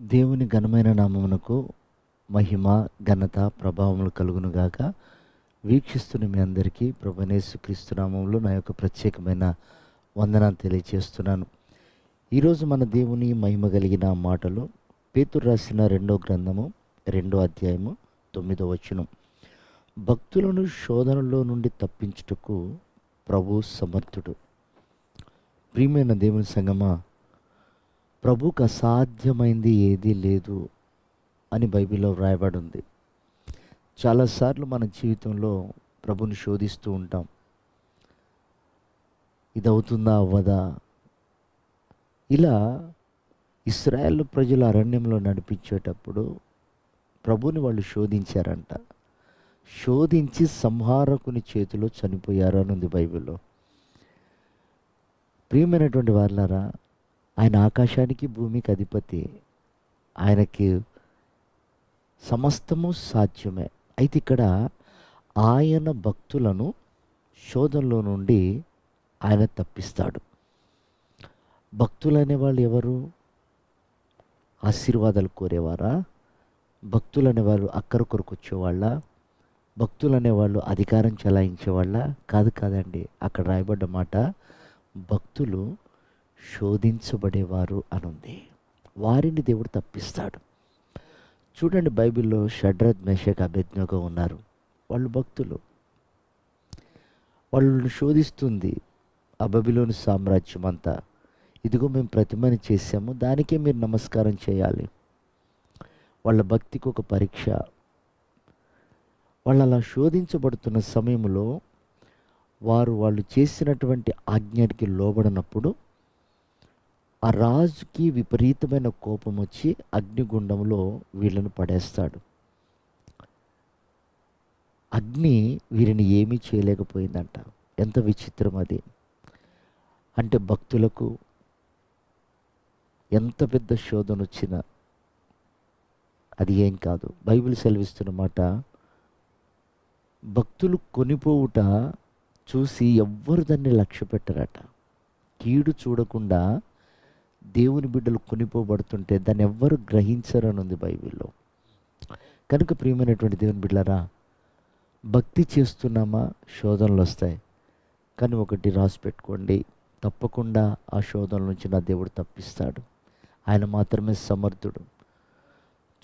దేవుని ఘనమైన నామమునకు మహిమ, ఘనత, ప్రభావములు కలుగునుగాక. వీక్షిస్తున్న మీ అందరికీ ప్రభువైన యేసుక్రీస్తు నామములో నా యొక్క ప్రత్యేకమైన వందనాలు తెలియజేస్తున్నాను. ఈరోజు మన దేవుని మహిమ కలిగిన మాటలు పేతురు రాసిన 2వ గ్రంథము 2వ అధ్యాయము 9వ వచనం. భక్తులను శోధనలో నుండి తప్పించుటకు ప్రభు సమర్థుడు. ప్రియమైన దేవుని సంగమా, ప్రభుకు అసాధ్యమైంది ఏదీ లేదు అని బైబిల్లో వ్రాయబడి ఉంది. చాలాసార్లు మన జీవితంలో ప్రభుని శోధిస్తూ ఉంటాం. ఇది అవుతుందా అవ్వదా? ఇలా ఇశ్రాయేలు ప్రజలు అరణ్యంలో నడిపించేటప్పుడు ప్రభుని వాళ్ళు శోధించారంట. శోధించి సంహారకుని చేతిలో చనిపోయారు అని ఉంది బైబిల్లో. ప్రియమైనటువంటి వారులారా, ఆయన ఆకాశానికి భూమికి అధిపతి. ఆయనకి సమస్తము సాధ్యమే. అయితే ఇక్కడ ఆయన భక్తులను శోధనలో నుండి ఆయన తప్పిస్తాడు. భక్తులు అనేవాళ్ళు ఎవరు? ఆశీర్వాదాలు కోరేవారా? భక్తులు అనేవాళ్ళు అక్కర కొరకు వచ్చేవాళ్ళ? భక్తులు అనేవాళ్ళు అధికారం చెలాయించేవాళ్ళ? కాదండి. అక్కడ రాయబడ్డ మాట భక్తులు శోధించబడేవారు అనుంది. వారిని దేవుడు తప్పిస్తాడు. చూడండి, బైబిల్లో షడ్రక్, మెషక్, అబేద్నెగో ఉన్నారు. వాళ్ళు భక్తులు. వాళ్ళను శోధిస్తుంది ఆ బబిలోను సామ్రాజ్యం అంతా. ఇదిగో మేము ప్రతిమని చేశాము, దానికే మీరు నమస్కారం చేయాలి. వాళ్ళ భక్తికి ఒక పరీక్ష. వాళ్ళు అలా శోధించబడుతున్న సమయంలో వాళ్ళు చేసినటువంటి ఆజ్ఞకి లోబడినప్పుడు ఆ రాజుకి విపరీతమైన కోపం వచ్చి అగ్నిగుండంలో వీళ్ళను పడేస్తాడు. అగ్ని వీరిని ఏమీ చేయలేకపోయిందంట. ఎంత విచిత్రం అది! అంటే భక్తులకు ఎంత పెద్ద శోధన వచ్చినా అది ఏం కాదు. బైబిల్ సెలవిస్తున్న మాట, భక్తులు కొనిపోవుట చూసి ఎవ్వరు దాన్ని లక్ష్య పెట్టరట. కీడు చూడకుండా దేవుని బిడ్డలు కొనిపోబడుతుంటే దాన్ని ఎవ్వరు గ్రహించరని ఉంది బైబిల్లో. కనుక ప్రియమైనటువంటి దేవుని బిడ్డలారా, భక్తి చేస్తున్నామా, శోధనలు వస్తాయి. కానీ ఒకటి రాసి పెట్టుకోండి, తప్పకుండా ఆ శోధనల నుంచి నా దేవుడు తప్పిస్తాడు. ఆయన మాత్రమే సమర్థుడు.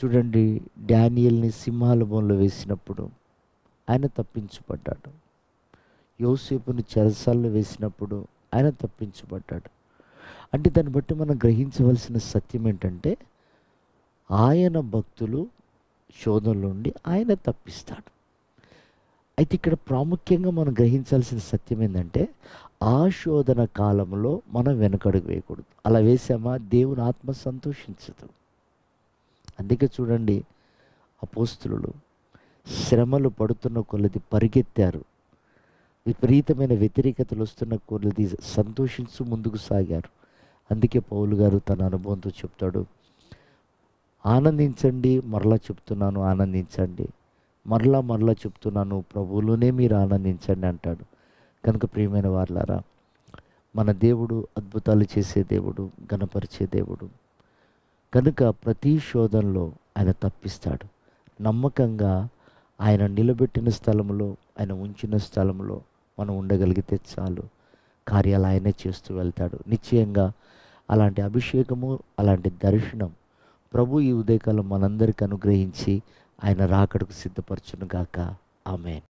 చూడండి, డానియేల్ని సింహాల బోన్లో వేసినప్పుడు ఆయన తప్పించబడ్డాడు. యోసేపుని చెరసాల్లో వేసినప్పుడు ఆయన తప్పించబడ్డాడు. అంటే దాన్ని బట్టి మనం గ్రహించవలసిన సత్యం ఏంటంటే, ఆయన భక్తులు శోధనల నుండి ఆయన తప్పిస్తాడు. అయితే ఇక్కడ ప్రాముఖ్యంగా మనం గ్రహించాల్సిన సత్యం ఏంటంటే, ఆ శోధన కాలంలో మనం వెనకడుగు వేయకూడదు. అలా వేసామా దేవుని ఆత్మ సంతోషించదు. అందుకే చూడండి, అపోస్తలులు శ్రమలు పడుతున్న కొలది పరిగెత్తారు. విపరీతమైన వ్యతిరేకతలు వస్తున్న కొలది సంతోషించు ముందుకు సాగారు. అందుకే పౌలు గారు తన అనుభవంతో చెప్తాడు, ఆనందించండి, మరలా చెప్తున్నాను ఆనందించండి, మరలా చెప్తున్నాను ప్రభువులోనే మీరు ఆనందించండి అంటాడు. కనుక ప్రియమైన వారులారా, మన దేవుడు అద్భుతాలు చేసే దేవుడు, ఘనపరిచే దేవుడు. కనుక ప్రతి శోధనలో ఆయన తప్పిస్తాడు. నమ్మకంగా ఆయన నిలబెట్టిన స్థలంలో, ఆయన ఉంచిన స్థలంలో మనం ఉండగలిగితే చాలు. కార్యాలు ఆయనే చేస్తూ వెళ్తాడు. నిశ్చయంగా అలాంటి అభిషేకము, అలాంటి దర్శనం ప్రభు ఈ ఉదయకాలం మనందరికీ అనుగ్రహించి ఆయన రాకడకు సిద్ధపరచును గాక. ఆమేన్.